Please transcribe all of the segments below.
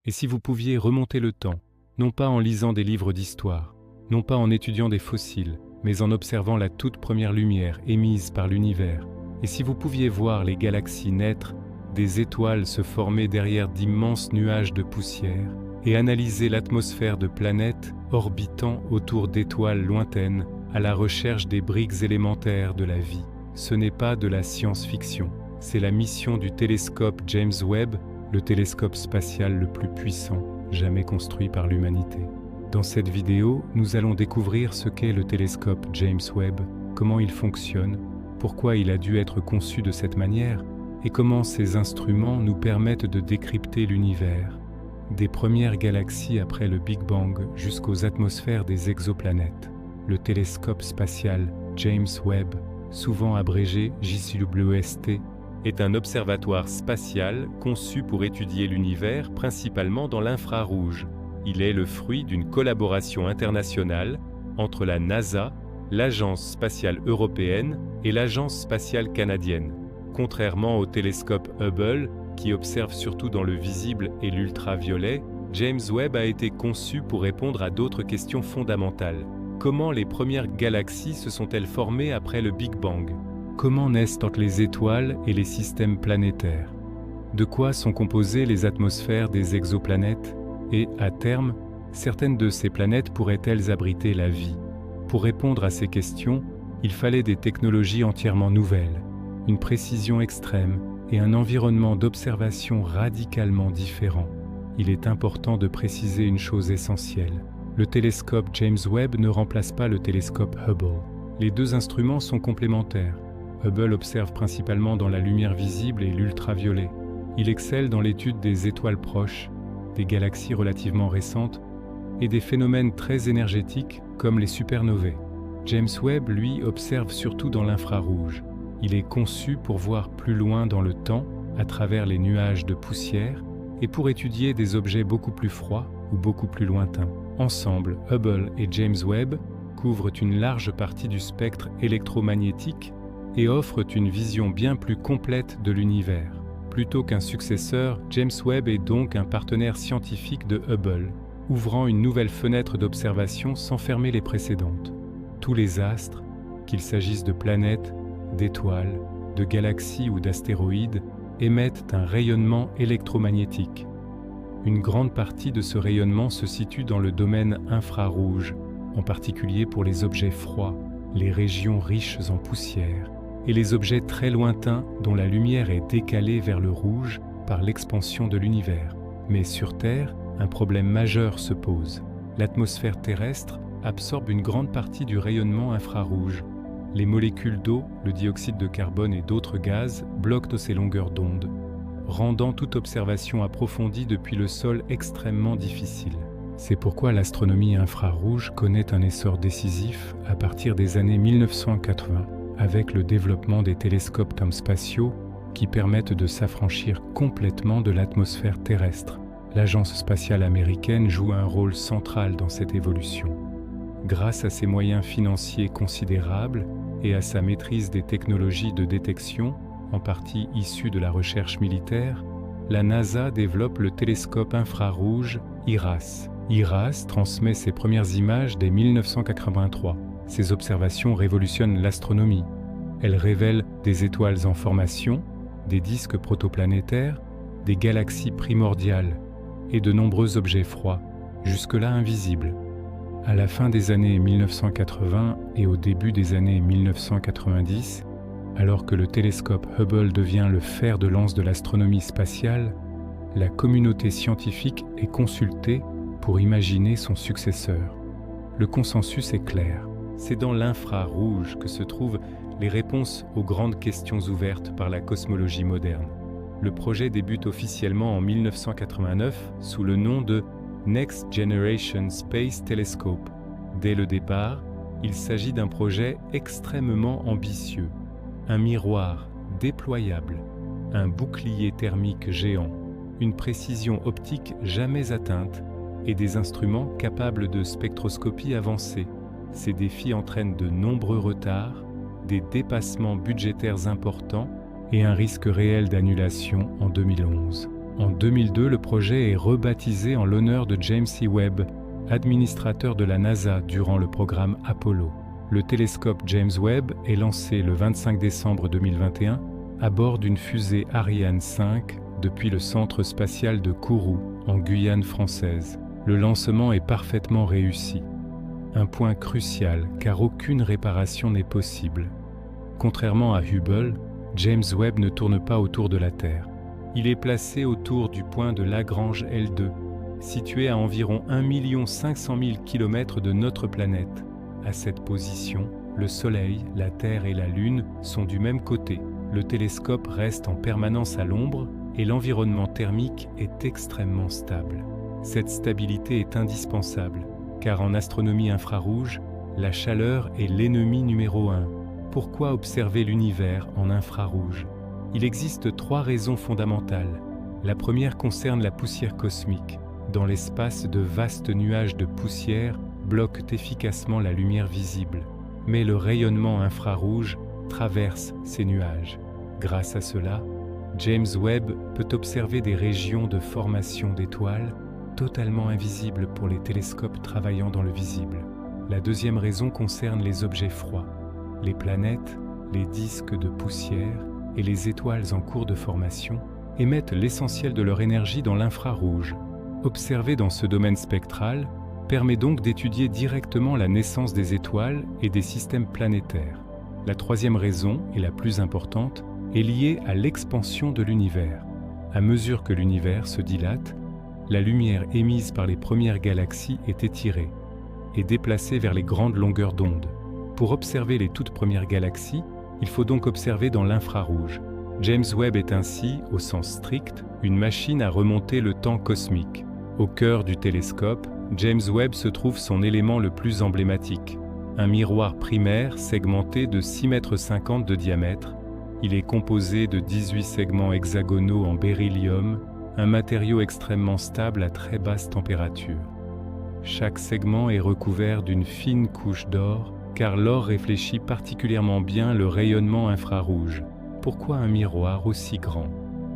Et si vous pouviez remonter le temps, non pas en lisant des livres d'histoire, non pas en étudiant des fossiles, mais en observant la toute première lumière émise par l'univers, et si vous pouviez voir les galaxies naître, des étoiles se former derrière d'immenses nuages de poussière, et analyser l'atmosphère de planètes orbitant autour d'étoiles lointaines à la recherche des briques élémentaires de la vie, ce n'est pas de la science-fiction, c'est la mission du télescope James Webb, le télescope spatial le plus puissant jamais construit par l'humanité. Dans cette vidéo, nous allons découvrir ce qu'est le télescope James Webb, comment il fonctionne, pourquoi il a dû être conçu de cette manière et comment ces instruments nous permettent de décrypter l'univers, des premières galaxies après le Big Bang jusqu'aux atmosphères des exoplanètes. Le télescope spatial James Webb, souvent abrégé JWST, est un observatoire spatial conçu pour étudier l'univers principalement dans l'infrarouge. Il est le fruit d'une collaboration internationale entre la NASA, l'Agence spatiale européenne et l'Agence spatiale canadienne. Contrairement au télescope Hubble, qui observe surtout dans le visible et l'ultraviolet, James Webb a été conçu pour répondre à d'autres questions fondamentales. Comment les premières galaxies se sont-elles formées après le Big Bang ? Comment naissent donc les étoiles et les systèmes planétaires? De quoi sont composées les atmosphères des exoplanètes? Et, à terme, certaines de ces planètes pourraient-elles abriter la vie? Pour répondre à ces questions, il fallait des technologies entièrement nouvelles, une précision extrême et un environnement d'observation radicalement différent. Il est important de préciser une chose essentielle. Le télescope James Webb ne remplace pas le télescope Hubble. Les deux instruments sont complémentaires. Hubble observe principalement dans la lumière visible et l'ultraviolet. Il excelle dans l'étude des étoiles proches, des galaxies relativement récentes et des phénomènes très énergétiques comme les supernovae. James Webb, lui, observe surtout dans l'infrarouge. Il est conçu pour voir plus loin dans le temps, à travers les nuages de poussière, et pour étudier des objets beaucoup plus froids ou beaucoup plus lointains. Ensemble, Hubble et James Webb couvrent une large partie du spectre électromagnétique et offrent une vision bien plus complète de l'univers. Plutôt qu'un successeur, James Webb est donc un partenaire scientifique de Hubble, ouvrant une nouvelle fenêtre d'observation sans fermer les précédentes. Tous les astres, qu'il s'agisse de planètes, d'étoiles, de galaxies ou d'astéroïdes, émettent un rayonnement électromagnétique. Une grande partie de ce rayonnement se situe dans le domaine infrarouge, en particulier pour les objets froids, les régions riches en poussière, et les objets très lointains dont la lumière est décalée vers le rouge par l'expansion de l'univers. Mais sur Terre, un problème majeur se pose. L'atmosphère terrestre absorbe une grande partie du rayonnement infrarouge. Les molécules d'eau, le dioxyde de carbone et d'autres gaz bloquent ces longueurs d'onde, rendant toute observation approfondie depuis le sol extrêmement difficile. C'est pourquoi l'astronomie infrarouge connaît un essor décisif à partir des années 1980, avec le développement des télescopes spatiaux qui permettent de s'affranchir complètement de l'atmosphère terrestre. L'Agence spatiale américaine joue un rôle central dans cette évolution. Grâce à ses moyens financiers considérables et à sa maîtrise des technologies de détection, en partie issues de la recherche militaire, la NASA développe le télescope infrarouge IRAS. IRAS transmet ses premières images dès 1983. Ces observations révolutionnent l'astronomie. Elles révèlent des étoiles en formation, des disques protoplanétaires, des galaxies primordiales et de nombreux objets froids, jusque-là invisibles. À la fin des années 1980 et au début des années 1990, alors que le télescope Hubble devient le fer de lance de l'astronomie spatiale, la communauté scientifique est consultée pour imaginer son successeur. Le consensus est clair. C'est dans l'infrarouge que se trouvent les réponses aux grandes questions ouvertes par la cosmologie moderne. Le projet débute officiellement en 1989 sous le nom de Next Generation Space Telescope. Dès le départ, il s'agit d'un projet extrêmement ambitieux. Un miroir déployable, un bouclier thermique géant, une précision optique jamais atteinte et des instruments capables de spectroscopie avancée. Ces défis entraînent de nombreux retards, des dépassements budgétaires importants et un risque réel d'annulation en 2011. En 2002, le projet est rebaptisé en l'honneur de James E. Webb, administrateur de la NASA durant le programme Apollo. Le télescope James Webb est lancé le 25 décembre 2021 à bord d'une fusée Ariane 5 depuis le centre spatial de Kourou, en Guyane française. Le lancement est parfaitement réussi. Un point crucial car aucune réparation n'est possible. Contrairement à Hubble, James Webb ne tourne pas autour de la Terre. Il est placé autour du point de Lagrange L2, situé à environ 1 500 000 km de notre planète. À cette position, le Soleil, la Terre et la Lune sont du même côté. Le télescope reste en permanence à l'ombre et l'environnement thermique est extrêmement stable. Cette stabilité est indispensable, car en astronomie infrarouge, la chaleur est l'ennemi numéro 1. Pourquoi observer l'univers en infrarouge? Il existe 3 raisons fondamentales. La première concerne la poussière cosmique. Dans l'espace, de vastes nuages de poussière bloquent efficacement la lumière visible. Mais le rayonnement infrarouge traverse ces nuages. Grâce à cela, James Webb peut observer des régions de formation d'étoiles totalement invisibles pour les télescopes travaillant dans le visible. La deuxième raison concerne les objets froids. Les planètes, les disques de poussière et les étoiles en cours de formation émettent l'essentiel de leur énergie dans l'infrarouge. Observer dans ce domaine spectral permet donc d'étudier directement la naissance des étoiles et des systèmes planétaires. La troisième raison, et la plus importante, est liée à l'expansion de l'univers. À mesure que l'univers se dilate, la lumière émise par les premières galaxies est étirée et déplacée vers les grandes longueurs d'onde. Pour observer les toutes premières galaxies, il faut donc observer dans l'infrarouge. James Webb est ainsi, au sens strict, une machine à remonter le temps cosmique. Au cœur du télescope, James Webb se trouve son élément le plus emblématique, un miroir primaire segmenté de 6,50 m de diamètre. Il est composé de 18 segments hexagonaux en beryllium, un matériau extrêmement stable à très basse température. Chaque segment est recouvert d'une fine couche d'or, car l'or réfléchit particulièrement bien le rayonnement infrarouge. Pourquoi un miroir aussi grand?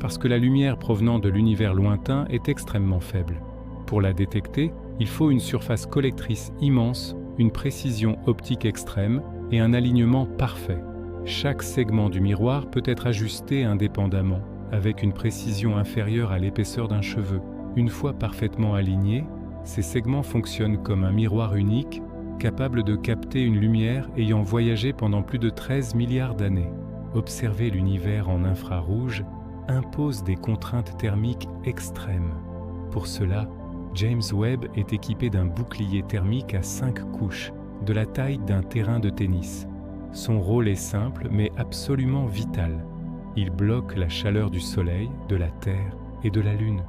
Parce que la lumière provenant de l'univers lointain est extrêmement faible. Pour la détecter, il faut une surface collectrice immense, une précision optique extrême et un alignement parfait. Chaque segment du miroir peut être ajusté indépendamment, avec une précision inférieure à l'épaisseur d'un cheveu. Une fois parfaitement alignés, ces segments fonctionnent comme un miroir unique, capable de capter une lumière ayant voyagé pendant plus de 13 milliards d'années. Observer l'univers en infrarouge impose des contraintes thermiques extrêmes. Pour cela, James Webb est équipé d'un bouclier thermique à 5 couches, de la taille d'un terrain de tennis. Son rôle est simple mais absolument vital. Il bloque la chaleur du Soleil, de la Terre et de la Lune.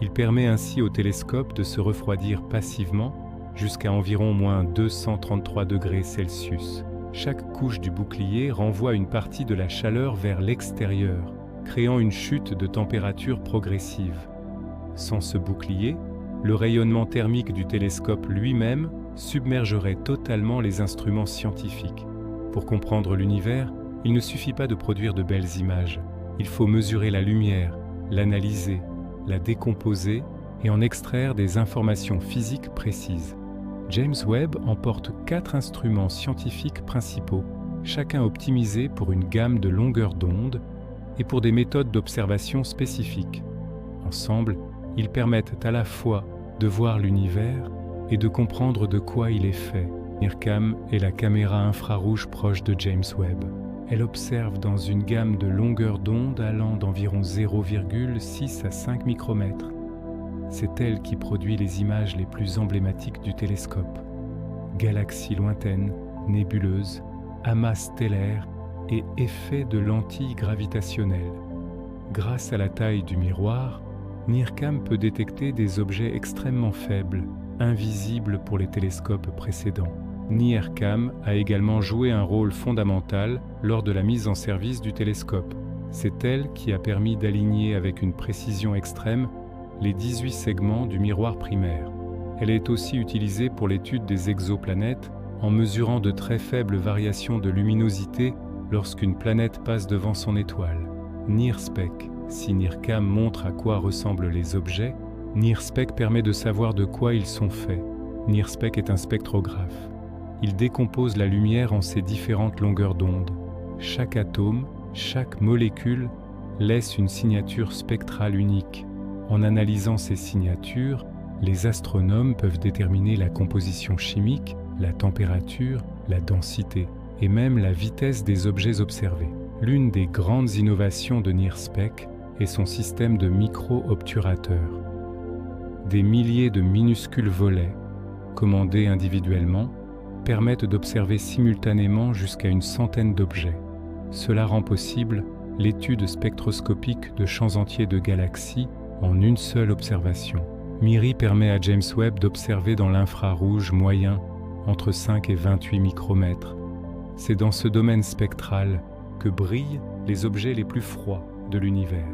Il permet ainsi au télescope de se refroidir passivement jusqu'à environ moins 233 degrés Celsius. Chaque couche du bouclier renvoie une partie de la chaleur vers l'extérieur, créant une chute de température progressive. Sans ce bouclier, le rayonnement thermique du télescope lui-même submergerait totalement les instruments scientifiques. Pour comprendre l'univers, il ne suffit pas de produire de belles images. Il faut mesurer la lumière, l'analyser, la décomposer et en extraire des informations physiques précises. James Webb emporte 4 instruments scientifiques principaux, chacun optimisé pour une gamme de longueurs d'onde et pour des méthodes d'observation spécifiques. Ensemble, ils permettent à la fois de voir l'univers et de comprendre de quoi il est fait. NIRCam est la caméra infrarouge proche de James Webb. Elle observe dans une gamme de longueurs d'onde allant d'environ 0,6 à 5 micromètres. C'est elle qui produit les images les plus emblématiques du télescope. Galaxies lointaines, nébuleuses, amas stellaires et effets de lentilles gravitationnelles. Grâce à la taille du miroir, NIRCam peut détecter des objets extrêmement faibles, invisibles pour les télescopes précédents. NIRCam a également joué un rôle fondamental lors de la mise en service du télescope. C'est elle qui a permis d'aligner avec une précision extrême les 18 segments du miroir primaire. Elle est aussi utilisée pour l'étude des exoplanètes en mesurant de très faibles variations de luminosité lorsqu'une planète passe devant son étoile. NIRSPEC Si NIRCam montre à quoi ressemblent les objets, NIRSPEC permet de savoir de quoi ils sont faits. NIRSPEC est un spectrographe. Il décompose la lumière en ses différentes longueurs d'onde. Chaque atome, chaque molécule laisse une signature spectrale unique. En analysant ces signatures, les astronomes peuvent déterminer la composition chimique, la température, la densité et même la vitesse des objets observés. L'une des grandes innovations de NIRSPEC est son système de micro-obturateurs. Des milliers de minuscules volets, commandés individuellement, permettent d'observer simultanément jusqu'à une centaine d'objets. Cela rend possible l'étude spectroscopique de champs entiers de galaxies en une seule observation. MIRI permet à James Webb d'observer dans l'infrarouge moyen entre 5 et 28 micromètres. C'est dans ce domaine spectral que brillent les objets les plus froids de l'univers.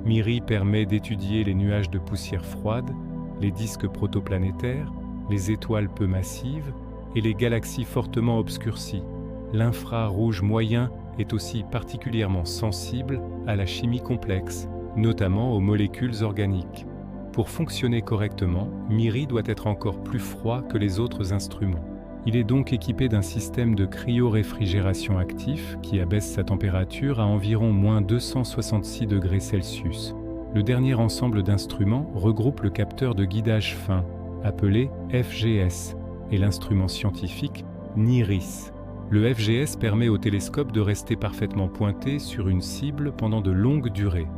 MIRI permet d'étudier les nuages de poussière froide, les disques protoplanétaires, les étoiles peu massives et les galaxies fortement obscurcies. L'infrarouge moyen est aussi particulièrement sensible à la chimie complexe, notamment aux molécules organiques. Pour fonctionner correctement, MIRI doit être encore plus froid que les autres instruments. Il est donc équipé d'un système de cryoréfrigération actif qui abaisse sa température à environ -266 degrés Celsius. Le dernier ensemble d'instruments regroupe le capteur de guidage fin, appelé FGS, et l'instrument scientifique NIRISS. Le FGS permet au télescope de rester parfaitement pointé sur une cible pendant de longues durées.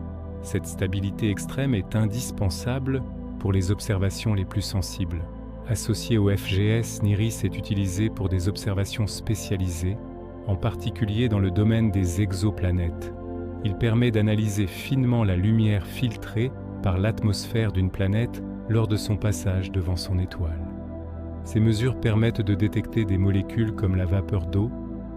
Cette stabilité extrême est indispensable pour les observations les plus sensibles. Associé au FGS, NIRISS est utilisé pour des observations spécialisées, en particulier dans le domaine des exoplanètes. Il permet d'analyser finement la lumière filtrée par l'atmosphère d'une planète lors de son passage devant son étoile. Ces mesures permettent de détecter des molécules comme la vapeur d'eau,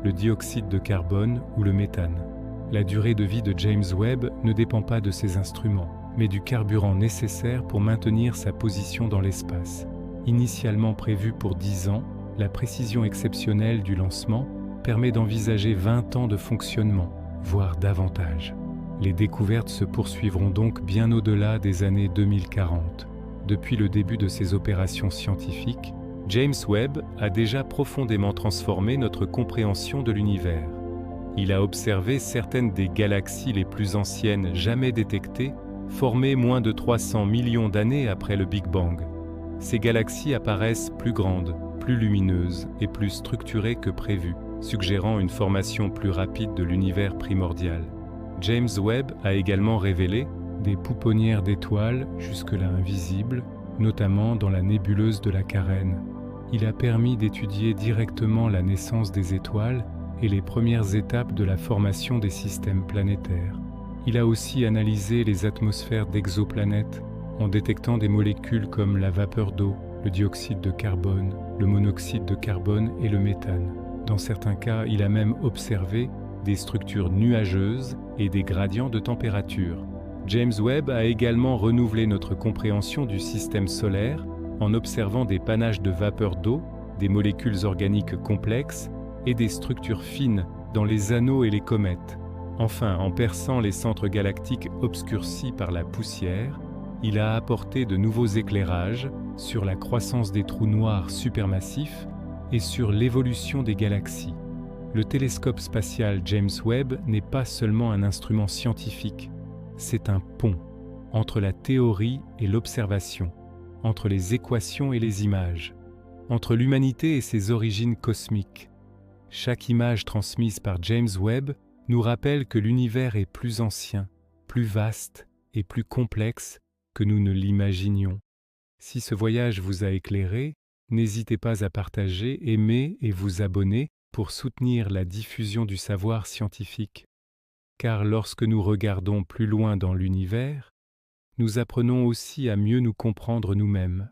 le dioxyde de carbone ou le méthane. La durée de vie de James Webb ne dépend pas de ces instruments, mais du carburant nécessaire pour maintenir sa position dans l'espace. Initialement prévue pour 10 ans, la précision exceptionnelle du lancement permet d'envisager 20 ans de fonctionnement, voire davantage. Les découvertes se poursuivront donc bien au-delà des années 2040. Depuis le début de ces opérations scientifiques, James Webb a déjà profondément transformé notre compréhension de l'univers. Il a observé certaines des galaxies les plus anciennes jamais détectées, formées moins de 300 millions d'années après le Big Bang. Ces galaxies apparaissent plus grandes, plus lumineuses et plus structurées que prévu, suggérant une formation plus rapide de l'univers primordial. James Webb a également révélé des pouponnières d'étoiles jusque-là invisibles, notamment dans la nébuleuse de la Carène. Il a permis d'étudier directement la naissance des étoiles et les premières étapes de la formation des systèmes planétaires. Il a aussi analysé les atmosphères d'exoplanètes en détectant des molécules comme la vapeur d'eau, le dioxyde de carbone, le monoxyde de carbone et le méthane. Dans certains cas, il a même observé des structures nuageuses et des gradients de température. James Webb a également renouvelé notre compréhension du système solaire en observant des panaches de vapeur d'eau, des molécules organiques complexes et des structures fines dans les anneaux et les comètes. Enfin, en perçant les centres galactiques obscurcis par la poussière, il a apporté de nouveaux éclairages sur la croissance des trous noirs supermassifs et sur l'évolution des galaxies. Le télescope spatial James Webb n'est pas seulement un instrument scientifique, c'est un pont entre la théorie et l'observation, entre les équations et les images, entre l'humanité et ses origines cosmiques. Chaque image transmise par James Webb nous rappelle que l'univers est plus ancien, plus vaste et plus complexe que nous ne l'imaginions. Si ce voyage vous a éclairé, n'hésitez pas à partager, aimer et vous abonner pour soutenir la diffusion du savoir scientifique. Car lorsque nous regardons plus loin dans l'univers, nous apprenons aussi à mieux nous comprendre nous-mêmes.